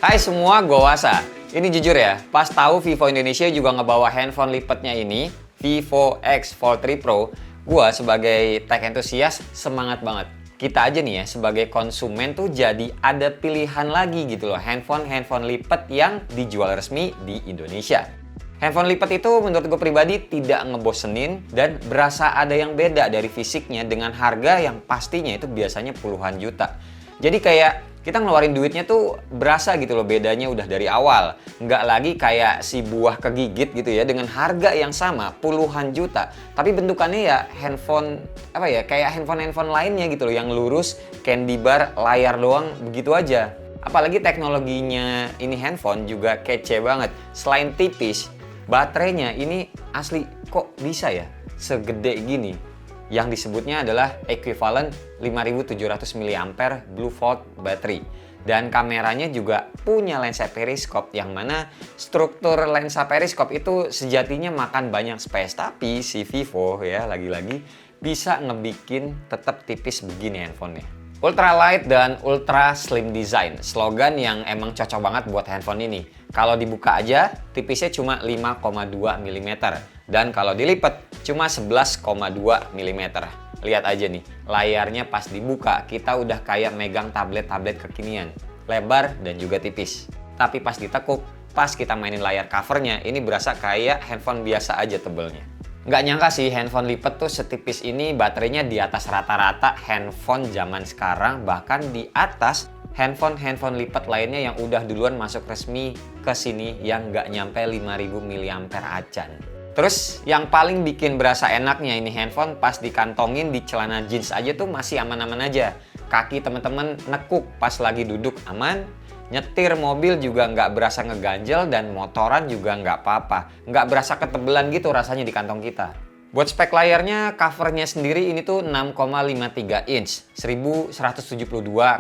Hai semua, gue Wasa. Ini jujur ya, pas tahu Vivo Indonesia juga ngebawa handphone lipatnya ini, Vivo X Fold 3 Pro, gue sebagai tech enthusiast semangat banget. Kita aja nih ya, sebagai konsumen tuh jadi ada pilihan lagi gitu loh, handphone lipat yang dijual resmi di Indonesia. Handphone lipat itu menurut gue pribadi tidak ngebosenin dan berasa ada yang beda dari fisiknya dengan harga yang pastinya itu biasanya puluhan juta. Jadi kayak kita ngeluarin duitnya tuh berasa gitu loh bedanya udah dari awal. Nggak lagi kayak si buah kegigit gitu ya dengan harga yang sama puluhan juta. Tapi bentukannya ya handphone kayak handphone lainnya gitu loh yang lurus, candy bar, layar doang begitu aja. Apalagi teknologinya ini handphone juga kece banget. Selain tipis, baterainya ini asli kok bisa ya segede gini. Yang disebutnya adalah equivalent 5700 mAh Blue Volt battery. Dan kameranya juga punya lensa periskop yang mana struktur lensa periskop itu sejatinya makan banyak space. Tapi si Vivo ya lagi-lagi bisa ngebikin tetap tipis begini handphonenya. Ultra light dan ultra slim design, slogan yang emang cocok banget buat handphone ini. Kalau dibuka aja, tipisnya cuma 5,2 mm. Dan kalau dilipat, cuma 11,2 mm. Lihat aja nih, layarnya pas dibuka, kita udah kayak megang tablet-tablet kekinian. Lebar dan juga tipis. Tapi pas ditekuk, pas kita mainin layar covernya, ini berasa kayak handphone biasa aja tebelnya. Nggak nyangka sih handphone lipat tuh setipis ini, baterainya di atas rata-rata handphone zaman sekarang, bahkan di atas handphone lipat lainnya yang udah duluan masuk resmi ke sini yang nggak nyampe 5000 mAh acan. Terus yang paling bikin berasa enaknya ini handphone pas dikantongin di celana jeans aja tuh masih aman-aman aja. Kaki temen-temen nekuk pas lagi duduk aman. Nyetir mobil juga nggak berasa ngeganjel dan motoran juga nggak apa-apa. Nggak berasa ketebelan gitu rasanya di kantong kita. Buat spek layarnya, covernya sendiri ini tuh 6,53 inch, 1172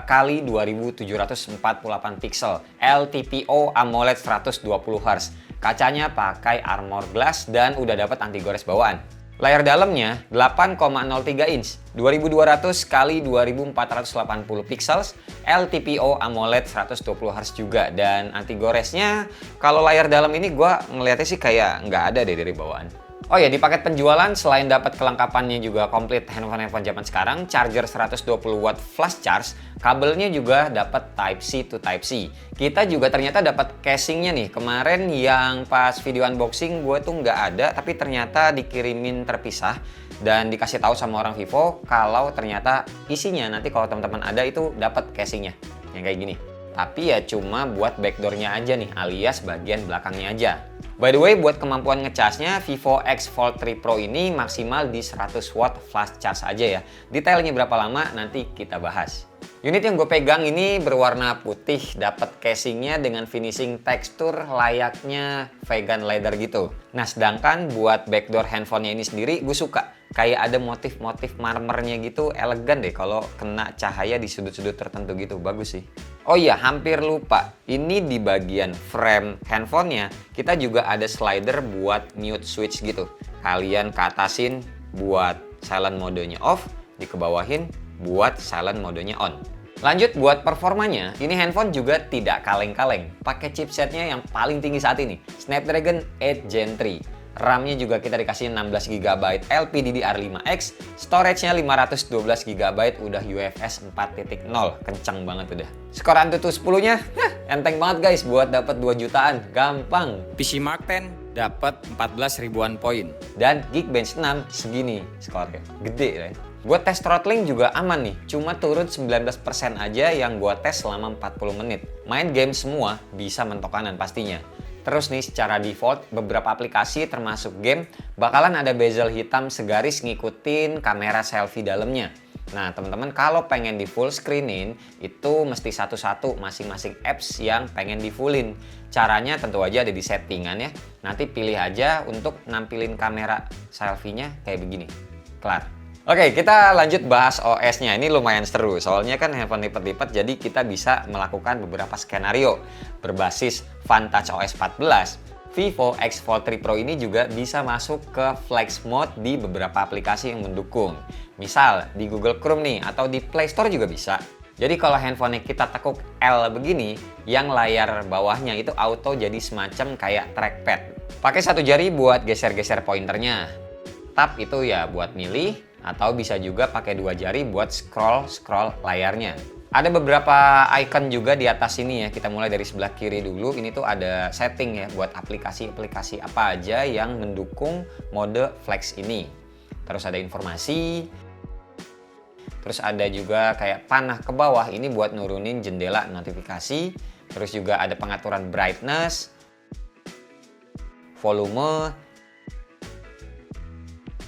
x 2748 pixel, LTPO AMOLED 120Hz. Kacanya pakai Armor Glass dan udah dapat anti gores bawaan. Layar dalamnya 8,03 inch, 2200 x 2480 pixels, LTPO AMOLED 120Hz juga. Dan anti goresnya, kalau layar dalam ini gue ngeliatnya sih kayak nggak ada deh dari bawaan. Oh ya, di paket penjualan selain dapat kelengkapannya juga komplit handphone zaman sekarang, charger 120 watt flash charge, kabelnya juga dapat Type C to Type C. Kita juga ternyata dapat casingnya nih. Kemarin yang pas video unboxing gue tuh nggak ada, tapi ternyata dikirimin terpisah dan dikasih tahu sama orang Vivo kalau ternyata isinya nanti kalau teman-teman ada itu dapat casingnya yang kayak gini. Tapi ya cuma buat backdoornya aja nih, alias bagian belakangnya aja. By the way, buat kemampuan ngecasnya, Vivo X Fold 3 Pro ini maksimal di 100 watt flash charge aja ya. Detailnya berapa lama nanti kita bahas. Unit yang gue pegang ini berwarna putih, dapat casingnya dengan finishing tekstur layaknya vegan leather gitu. Nah, sedangkan buat backdoor handphonenya ini sendiri gue suka. Kayak ada motif-motif marmernya gitu, elegan deh kalau kena cahaya di sudut-sudut tertentu gitu, bagus sih. Oh iya, hampir lupa. Ini di bagian frame handphonenya, kita juga ada slider buat mute switch gitu. Kalian keatasin buat silent modenya off, dikebawahin buat silent modenya on. Lanjut buat performanya, ini handphone juga tidak kaleng-kaleng. Pakai chipsetnya yang paling tinggi saat ini, Snapdragon 8 Gen 3. RAM-nya juga kita dikasih 16GB LPDDR5X, storage-nya 512GB, udah UFS 4.0, kencang banget udah. Skor Antutu 10-nya, enteng banget guys buat dapat 2 jutaan, gampang. PCMark 10 dapat 14 ribuan poin. Dan Geekbench 6 segini skornya, gede kan. Buat tes throttling juga aman nih, cuma turun 19% aja yang gua tes selama 40 menit. Main game semua bisa mentok kanan pastinya. Terus nih secara default beberapa aplikasi termasuk game bakalan ada bezel hitam segaris ngikutin kamera selfie dalamnya. Nah teman-teman kalau pengen di full screenin itu mesti satu-satu masing-masing apps yang pengen di fullin. Caranya tentu aja ada di settingan ya. Nanti pilih aja untuk nampilin kamera selfie-nya kayak begini. Kelar. Oke, kita lanjut bahas OS-nya. Ini lumayan seru, soalnya kan handphone lipat-lipat, jadi kita bisa melakukan beberapa skenario. Berbasis Vantage OS 14, Vivo X Fold 3 Pro ini juga bisa masuk ke Flex Mode di beberapa aplikasi yang mendukung. Misal, di Google Chrome nih, atau di Play Store juga bisa. Jadi kalau handphonenya kita tekuk L begini, yang layar bawahnya itu auto jadi semacam kayak trackpad. Pakai satu jari buat geser-geser pointernya. Tab itu ya buat milih, atau bisa juga pakai dua jari buat scroll layarnya. Ada beberapa icon juga di atas sini ya. Kita mulai dari sebelah kiri dulu. Ini tuh ada setting ya buat aplikasi-aplikasi apa aja yang mendukung mode flex ini. Terus ada informasi. Terus ada juga kayak panah ke bawah, ini buat nurunin jendela notifikasi. Terus juga ada pengaturan brightness, volume,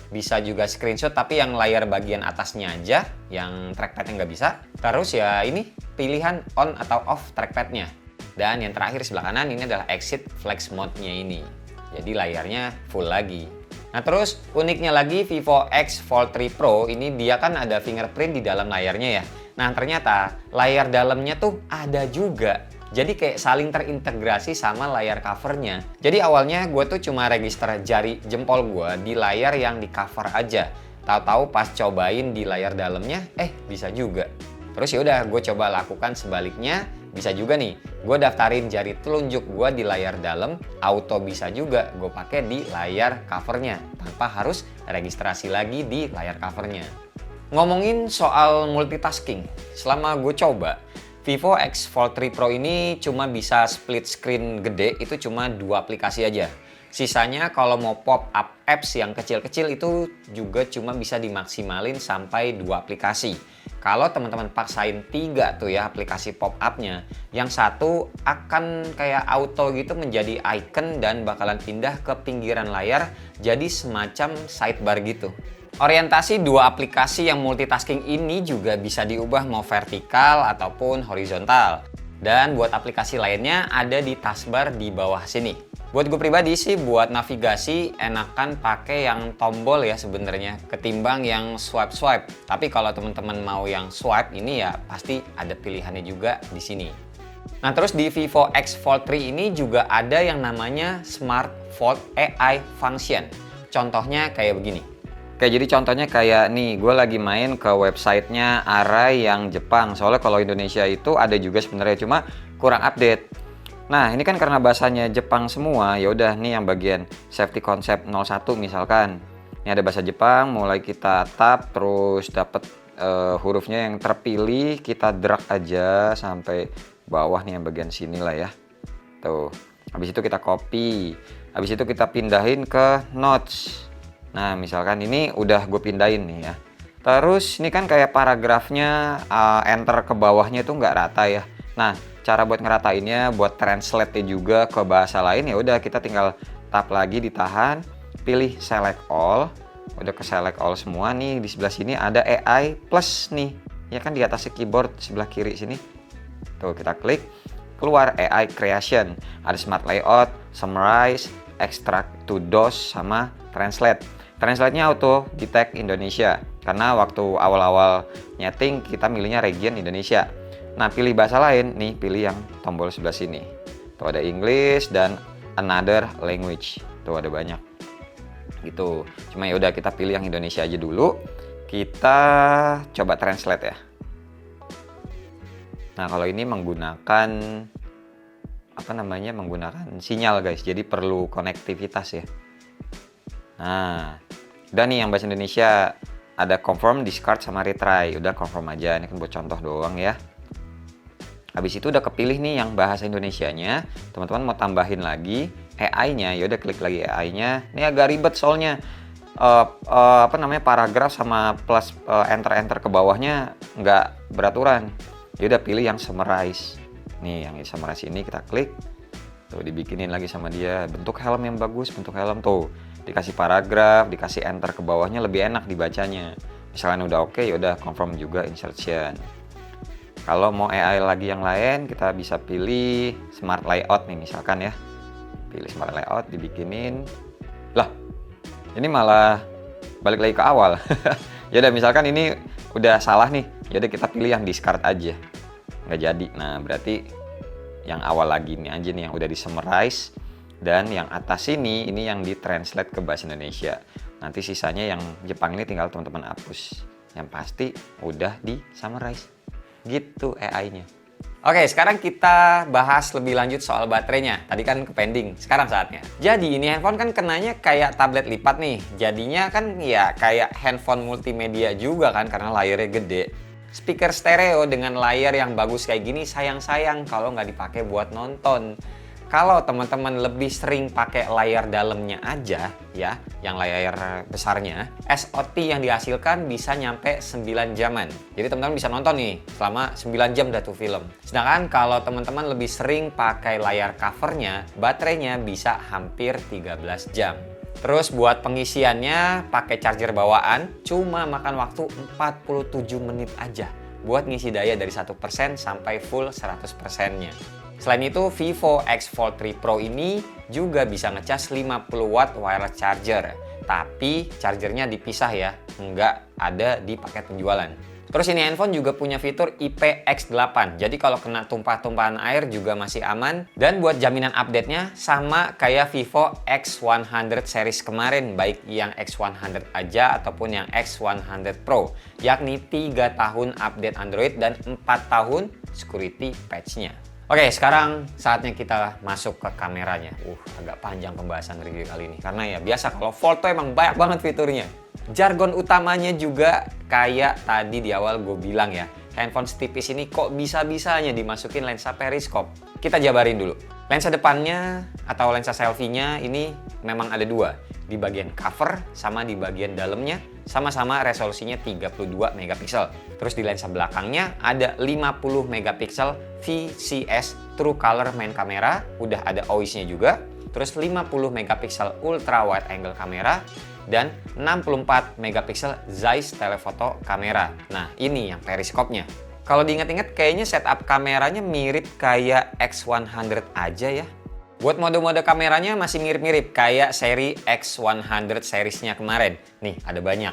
bisa juga screenshot tapi yang layar bagian atasnya aja, yang trackpadnya nggak bisa. Terus ya ini pilihan on atau off trackpadnya. Dan yang terakhir sebelah kanan ini adalah exit flex mode-nya ini. Jadi layarnya full lagi. Nah terus uniknya lagi Vivo X Fold 3 Pro ini dia kan ada fingerprint di dalam layarnya ya. Nah ternyata layar dalamnya tuh ada juga. Jadi kayak saling terintegrasi sama layar covernya. Jadi awalnya gue tuh cuma register jari jempol gue di layar yang di cover aja. Tahu-tahu pas cobain di layar dalamnya, bisa juga. Terus yaudah gue coba lakukan sebaliknya. Bisa juga nih, gue daftarin jari telunjuk gue di layar dalam, auto bisa juga gue pakai di layar covernya, tanpa harus registrasi lagi di layar covernya. Ngomongin soal multitasking, selama gue coba, Vivo X Fold 3 Pro ini cuma bisa split screen gede, itu cuma 2 aplikasi aja. Sisanya kalau mau pop up apps yang kecil-kecil itu juga cuma bisa dimaksimalin sampai 2 aplikasi. Kalau teman-teman paksain 3 tuh ya aplikasi pop-up-nya, yang satu akan kayak auto gitu menjadi icon dan bakalan pindah ke pinggiran layar jadi semacam sidebar gitu. Orientasi 2 aplikasi yang multitasking ini juga bisa diubah mau vertikal ataupun horizontal. Dan buat aplikasi lainnya ada di taskbar di bawah sini. Buat gue pribadi sih buat navigasi enakan pakai yang tombol ya sebenarnya ketimbang yang swipe. Tapi kalau teman-teman mau yang swipe ini ya pasti ada pilihannya juga di sini. Nah terus di Vivo X Fold 3 ini juga ada yang namanya Smart Fold AI Function. Contohnya kayak begini. Jadi contohnya kayak nih, gue lagi main ke websitenya Arai yang Jepang. Soalnya kalau Indonesia itu ada juga sebenarnya, cuma kurang update. Nah, ini kan karena bahasanya Jepang semua, ya udah nih yang bagian safety concept 01 misalkan. Ini ada bahasa Jepang, mulai kita tap terus dapat hurufnya yang terpilih, kita drag aja sampai bawah nih yang bagian sini lah ya. Tuh. Habis itu kita copy. Habis itu kita pindahin ke notes. Nah, misalkan ini udah gue pindahin nih ya. Terus ini kan kayak paragrafnya enter ke bawahnya itu nggak rata ya. Nah, cara buat ngeratainnya, buat translate-nya juga ke bahasa lain ya udah kita tinggal tap lagi, ditahan, pilih select all. Udah ke select all semua nih, di sebelah sini ada AI plus nih. Ya kan di atas keyboard sebelah kiri sini. Tuh, kita klik, keluar AI creation. Ada smart layout, summarize, extract to DOS sama translate. Translate-nya auto detect Indonesia. Karena waktu awal-awal nyeting kita milihnya region Indonesia. Nah, pilih bahasa lain, nih pilih yang tombol sebelah sini. Tuh ada English dan another language. Tuh ada banyak. Gitu. Cuma ya udah kita pilih yang Indonesia aja dulu. Kita coba translate ya. Nah, kalau ini menggunakan menggunakan sinyal guys. Jadi perlu konektivitas ya. Nah, udah nih yang bahasa Indonesia ada confirm, discard sama retry. Udah confirm aja, ini kan buat contoh doang ya. Habis itu udah kepilih nih yang bahasa Indonesianya. Teman-teman mau tambahin lagi AI-nya, ya udah klik lagi AI-nya. Ini agak ribet soalnya paragraf sama plus enter ke bawahnya nggak beraturan. Ya udah pilih yang summarize. Nih yang summarize ini kita klik. Tuh dibikinin lagi sama dia bentuk helm yang bagus, bentuk helm tuh. Dikasih paragraf, dikasih enter ke bawahnya lebih enak dibacanya. Misalkan udah oke, ya udah confirm juga insertion. Kalau mau AI lagi yang lain, kita bisa pilih smart layout nih misalkan ya. Pilih smart layout, dibikinin. Lah, ini malah balik lagi ke awal. Ya udah misalkan ini udah salah nih, ya udah kita pilih yang discard aja. Nggak jadi. Nah, berarti yang awal lagi nih aja nih yang udah di summarize. Dan yang atas ini yang ditranslate ke bahasa Indonesia. Nanti sisanya yang Jepang ini tinggal teman-teman hapus. Yang pasti udah di summarize. Gitu AI-nya. Oke, sekarang kita bahas lebih lanjut soal baterainya. Tadi kan ke pending, sekarang saatnya. Jadi ini handphone kan kenanya kayak tablet lipat nih. Jadinya kan ya kayak handphone multimedia juga kan karena layarnya gede. Speaker stereo dengan layar yang bagus kayak gini sayang-sayang kalau nggak dipakai buat nonton. Kalau teman-teman lebih sering pakai layar dalamnya aja ya, yang layar besarnya, SOT yang dihasilkan bisa nyampe 9 jaman. Jadi teman-teman bisa nonton nih selama 9 jam dah tuh film. Sedangkan kalau teman-teman lebih sering pakai layar covernya, baterainya bisa hampir 13 jam. Terus buat pengisiannya pakai charger bawaan cuma makan waktu 47 menit aja buat ngisi daya dari 1% sampai full 100%-nya. Selain itu, Vivo X Fold 3 Pro ini juga bisa ngecas 50 watt wireless charger. Tapi chargernya dipisah ya, nggak ada di paket penjualan. Terus ini handphone juga punya fitur IPX8, jadi kalau kena tumpah-tumpahan air juga masih aman. Dan buat jaminan update-nya sama kayak Vivo X100 series kemarin, baik yang X100 aja ataupun yang X100 Pro, yakni 3 tahun update Android dan 4 tahun security patch-nya. Oke, sekarang saatnya kita masuk ke kameranya. Agak panjang pembahasan review kali ini. Karena ya biasa kalau foto emang banyak banget fiturnya. Jargon utamanya juga kayak tadi di awal gue bilang ya. Handphone setipis ini kok bisa-bisanya dimasukin lensa periskop. Kita jabarin dulu. Lensa depannya atau lensa selfie-nya ini memang ada dua. Di bagian cover sama di bagian dalamnya. Sama-sama resolusinya 32 megapiksel. Terus di lensa belakangnya ada 50 megapiksel VCS True Color main kamera, udah ada OIS-nya juga. Terus 50 megapiksel ultra wide angle kamera dan 64 megapiksel Zeiss telephoto kamera. Nah, ini yang periskopnya. Kalau diingat-ingat kayaknya setup kameranya mirip kayak X100 aja ya. Buat mode-mode kameranya masih mirip-mirip kayak seri X100 seriesnya kemarin. Nih, ada banyak.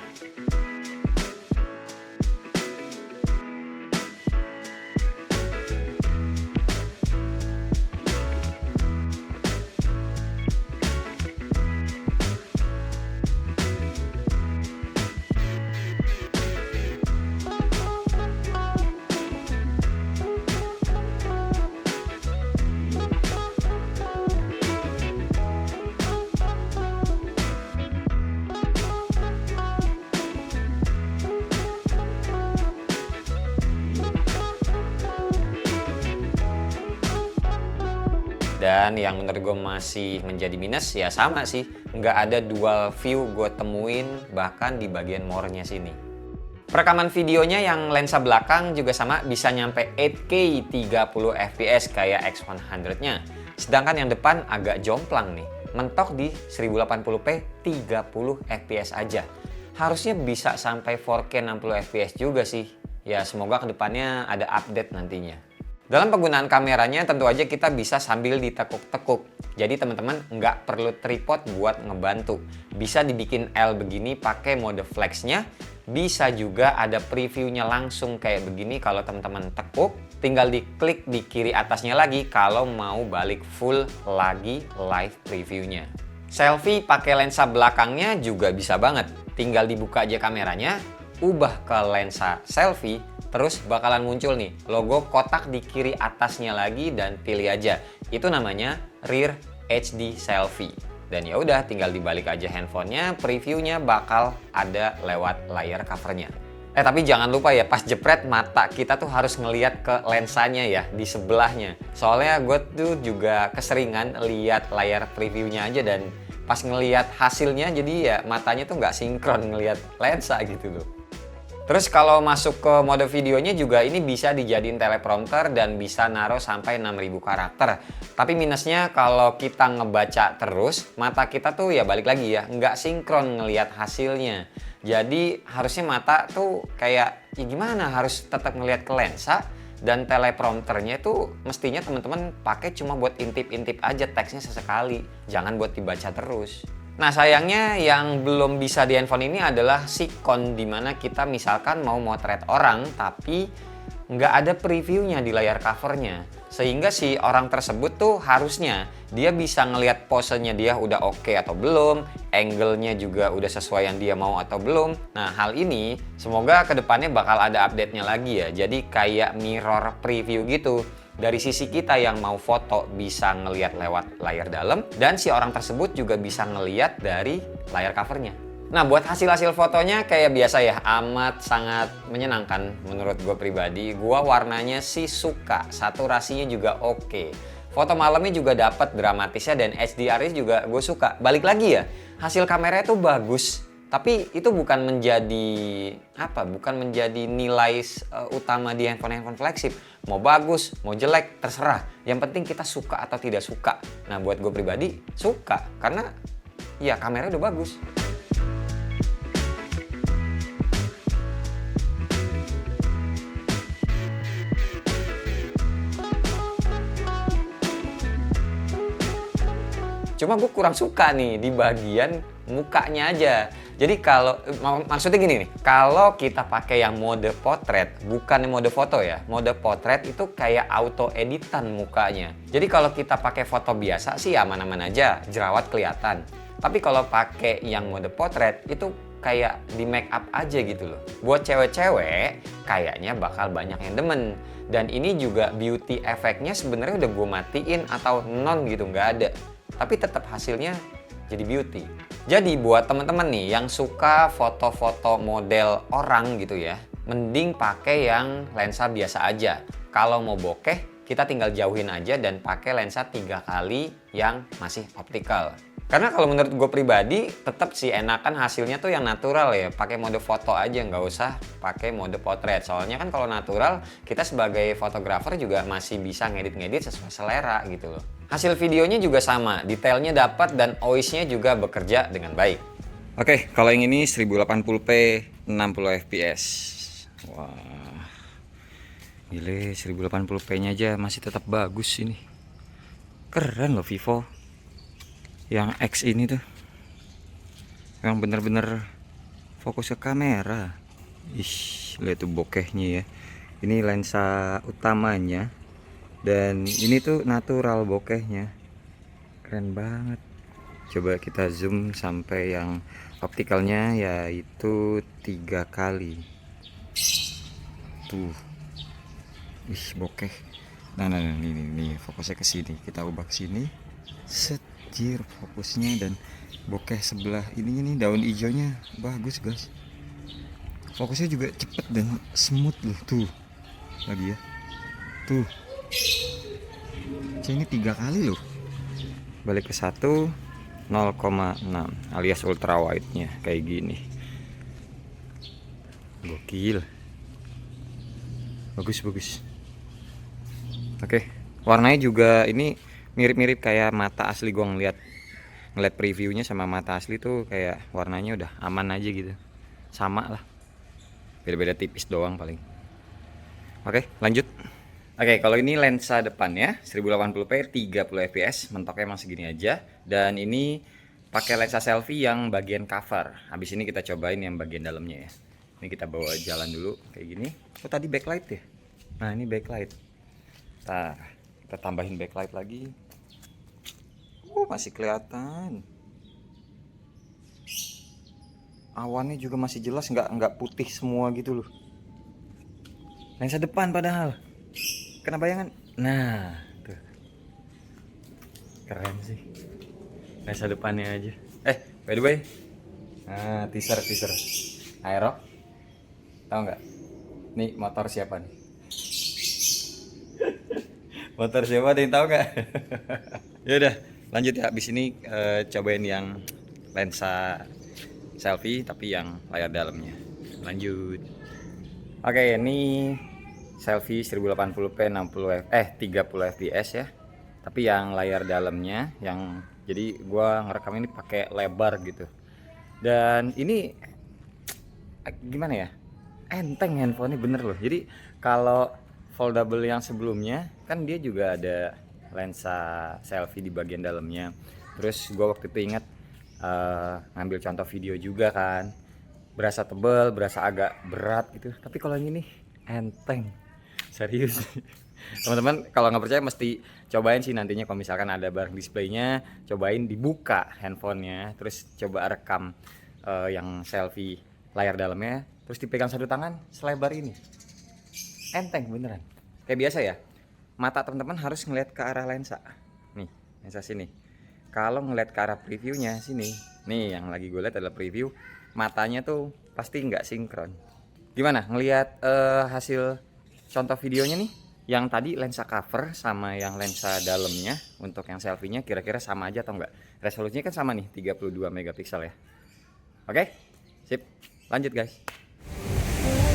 Dan yang menurut gue masih menjadi minus ya sama sih, nggak ada dual view gue temuin bahkan di bagian more-nya sini. Perekaman videonya yang lensa belakang juga sama bisa nyampe 8K 30 fps kayak X100-nya. Sedangkan yang depan agak jomplang nih, mentok di 1080p 30 fps aja. Harusnya bisa sampai 4K 60 fps juga sih. Ya semoga kedepannya ada update nantinya. Dalam penggunaan kameranya tentu aja kita bisa sambil ditekuk-tekuk. Jadi teman-teman nggak perlu tripod buat ngebantu. Bisa dibikin L begini pakai mode flexnya. Bisa juga ada previewnya langsung kayak begini kalau teman-teman tekuk. Tinggal diklik di kiri atasnya lagi kalau mau balik full lagi live previewnya. Selfie pakai lensa belakangnya juga bisa banget. Tinggal dibuka aja kameranya, ubah ke lensa selfie. Terus bakalan muncul nih logo kotak di kiri atasnya lagi dan pilih aja. Itu namanya Rear HD Selfie. Dan ya udah tinggal dibalik aja handphonenya, previewnya bakal ada lewat layar covernya. Tapi jangan lupa ya pas jepret mata kita tuh harus ngelihat ke lensanya ya di sebelahnya. Soalnya gue tuh juga keseringan lihat layar previewnya aja dan pas ngelihat hasilnya jadi ya matanya tuh nggak sinkron ngelihat lensa gitu loh. Terus kalau masuk ke mode videonya juga ini bisa dijadiin teleprompter dan bisa naruh sampai 6000 karakter. Tapi minusnya kalau kita ngebaca terus, mata kita tuh ya balik lagi ya, nggak sinkron ngelihat hasilnya. Jadi harusnya mata tuh kayak ya gimana, harus tetap ngelihat ke lensa. Dan teleprompternya tuh mestinya teman-teman pakai cuma buat intip-intip aja teksnya sesekali. Jangan buat dibaca terus. Nah, sayangnya yang belum bisa di handphone ini adalah sikon, dimana kita misalkan mau motret orang tapi nggak ada previewnya di layar covernya. Sehingga si orang tersebut tuh harusnya dia bisa ngelihat posenya dia udah oke atau belum, angle-nya juga udah sesuai yang dia mau atau belum. Nah, hal ini semoga kedepannya bakal ada update-nya lagi ya. Jadi kayak mirror preview gitu. Dari sisi kita yang mau foto bisa ngelihat lewat layar dalam, dan si orang tersebut juga bisa ngelihat dari layar covernya. Nah, buat hasil-hasil fotonya kayak biasa ya, amat sangat menyenangkan menurut gue pribadi. Gue warnanya sih suka, saturasinya juga oke. Foto malamnya juga dapat dramatisnya, dan HDR-nya juga gue suka. Balik lagi ya, hasil kameranya tuh bagus. Tapi itu bukan menjadi bukan menjadi nilai utama di handphone flagship. Mau bagus, mau jelek, terserah. Yang penting kita suka atau tidak suka. Nah, buat gue pribadi suka karena ya kameranya udah bagus. Cuma gue kurang suka nih di bagian mukanya aja. Jadi kalau maksudnya gini nih, kalau kita pakai yang mode potret, bukan mode foto ya. Mode potret itu kayak auto editan mukanya. Jadi kalau kita pakai foto biasa sih aman-aman aja, jerawat kelihatan. Tapi kalau pakai yang mode potret itu kayak di make up aja gitu loh. Buat cewek-cewek kayaknya bakal banyak yang demen. Dan ini juga beauty efeknya sebenarnya udah gue matiin atau non gitu, nggak ada. Tapi tetap hasilnya jadi beauty. Jadi buat teman-teman nih yang suka foto-foto model orang gitu ya, mending pakai yang lensa biasa aja. Kalau mau bokeh, kita tinggal jauhin aja dan pakai lensa 3 kali yang masih optikal. Karena kalau menurut gue pribadi, tetap sih enakan hasilnya tuh yang natural ya. Pakai mode foto aja, nggak usah pakai mode potret. Soalnya kan kalau natural, kita sebagai fotografer juga masih bisa ngedit-ngedit sesuai selera gitu loh. Hasil videonya juga sama, detailnya dapat dan OIS-nya juga bekerja dengan baik. Oke, kalau yang ini 1080p 60 fps. Wah, gile, 1080p-nya aja masih tetap bagus ini. Keren loh Vivo yang X ini tuh, yang bener-bener fokus ke kamera. Ih, lihat tuh bokehnya ya. Ini lensa utamanya, dan ini tuh natural bokehnya, keren banget. Coba kita zoom sampai yang optikalnya, yaitu 3 kali tuh. Ih, bokeh. Nah, ini fokusnya ke sini, kita ubah ke sini. Jir, fokusnya dan bokeh sebelah ini daun hijaunya bagus guys. Fokusnya juga cepet dan smooth loh, tuh lagi ya, tuh ini 3 kali loh. Balik ke 1 0,6 alias ultra wide nya kayak gini. Gokil, bagus. Oke, warnanya juga ini mirip-mirip kayak mata asli. Gue ngeliat previewnya sama mata asli tuh kayak warnanya udah aman aja gitu, sama lah, beda-beda tipis doang paling. Oke, lanjut. Oke, kalau ini lensa depannya 1080p 30 fps, mentoknya emang segini aja. Dan ini pakai lensa selfie yang bagian cover. Habis ini kita cobain yang bagian dalamnya ya. Ini kita bawa jalan dulu kayak gini. Oh, tadi backlight ya. Nah, ini backlight. Kita tambahin backlight lagi. Masih kelihatan. Awannya juga masih jelas, nggak putih semua gitu loh. Lensa depan padahal kena bayangan. Nah, tuh. Keren sih. Lensa depannya aja. By the way. Nah, teaser. Aero. Tahu nggak? Nih motor siapa nih? Motor siapa, ada yang tahu nggak? Ya udah, lanjut ya. Abis ini cobain yang lensa selfie tapi yang layar dalamnya. Lanjut. Oke, ini selfie 1080p 30 fps ya. Tapi yang layar dalamnya, yang jadi gua ngerekam ini pakai lebar gitu. Dan ini gimana ya? Enteng handphonenya, bener loh. Jadi kalau foldable yang sebelumnya kan dia juga ada lensa selfie di bagian dalamnya. Terus gue waktu itu ingat ngambil contoh video juga kan. Berasa tebel, berasa agak berat gitu. Tapi kalau yang ini enteng. Serius. Teman-teman kalau nggak percaya mesti cobain sih nantinya kalau misalkan ada bareng displaynya, cobain dibuka handphonenya, terus coba rekam yang selfie layar dalamnya, terus dipegang satu tangan selebar ini. Enteng beneran. Kayak biasa ya. Mata teman-teman harus ngeliat ke arah lensa. Nih, lensa sini. Kalau ngeliat ke arah previewnya sini, nih yang lagi gue lihat adalah preview, matanya tuh pasti nggak sinkron. Gimana ngelihat hasil contoh videonya nih? Yang tadi lensa cover sama yang lensa dalamnya untuk yang selfie-nya kira-kira sama aja atau enggak? Resolusinya kan sama nih, 32 megapiksel ya. Oke? Sip. Lanjut guys.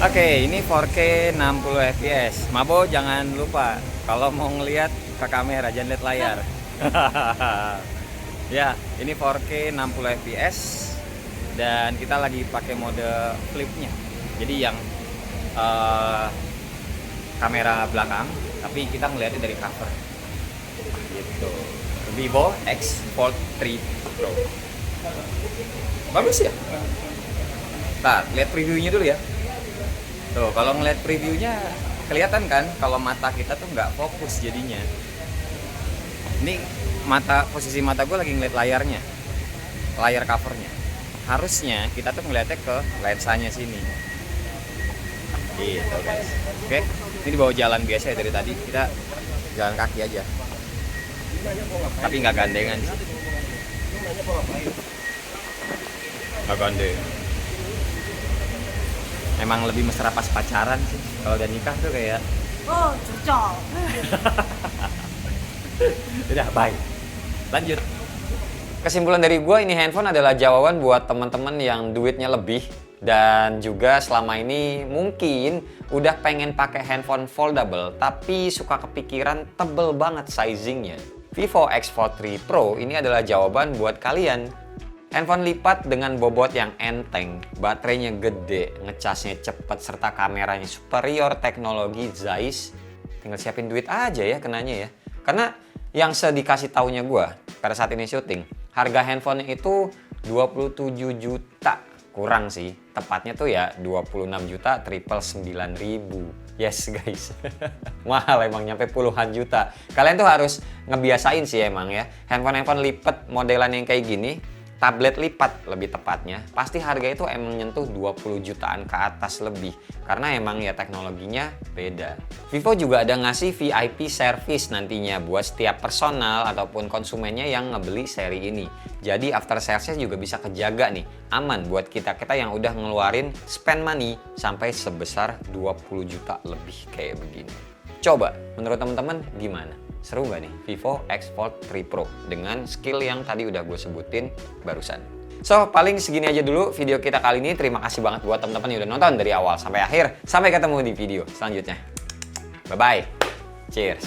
Oke, ini 4K 60 fps. Mabo jangan lupa kalau mau ngelihat ke kamera jangan lihat layar. Ya, ini 4K 60 fps dan kita lagi pakai mode flipnya. Jadi yang kamera belakang, tapi kita ngeliatnya dari cover. Gitu. Vivo X Fold 3 Pro. Bagus ya? Nah, lihat previewnya dulu ya. Tuh, kalau ngeliat previewnya kelihatan kan kalau mata kita tuh nggak fokus jadinya. Ini posisi mata gue lagi ngeliat layarnya, layar covernya. Harusnya kita tuh ngeliatnya ke lensanya sini. Gitu guys. Oke, ini dibawa jalan biasa ya dari tadi. Kita jalan kaki aja. Tapi nggak gandengan sih. Nggak gandeng. Emang lebih mesra pas pacaran sih. Kalau udah nikah tuh kayak oh cocok. udah bye. Lanjut. Kesimpulan dari gue, ini handphone adalah jawaban buat teman-teman yang duitnya lebih dan juga selama ini mungkin udah pengen pakai handphone foldable tapi suka kepikiran tebel banget sizingnya. Vivo X43 Pro ini adalah jawaban buat kalian. Handphone lipat dengan bobot yang enteng, baterainya gede, ngecasnya cepet, serta kameranya superior teknologi Zeiss. Tinggal siapin duit aja ya kenanya ya. Karena yang sedikasih taunya gue pada saat ini syuting, harga handphone itu 27 juta. Kurang sih, tepatnya tuh ya 26 juta 999.000. Yes guys, mahal emang, nyampe puluhan juta. Kalian tuh harus ngebiasain sih emang ya. Handphone lipat modelan yang kayak gini, tablet lipat lebih tepatnya, pasti harga itu emang nyentuh 20 jutaan ke atas lebih. Karena emang ya teknologinya beda. Vivo juga ada ngasih VIP service nantinya buat setiap personal ataupun konsumennya yang ngebeli seri ini. Jadi after sales-nya juga bisa kejaga nih, aman buat kita-kita yang udah ngeluarin spend money sampai sebesar 20 juta lebih kayak begini. Coba, menurut teman-teman gimana? Seru nggak nih Vivo X Fold 3 Pro dengan skill yang tadi udah gue sebutin barusan? So, paling segini aja dulu video kita kali ini. Terima kasih banget buat teman-teman yang udah nonton dari awal sampai akhir. Sampai ketemu di video selanjutnya. Bye-bye. Cheers.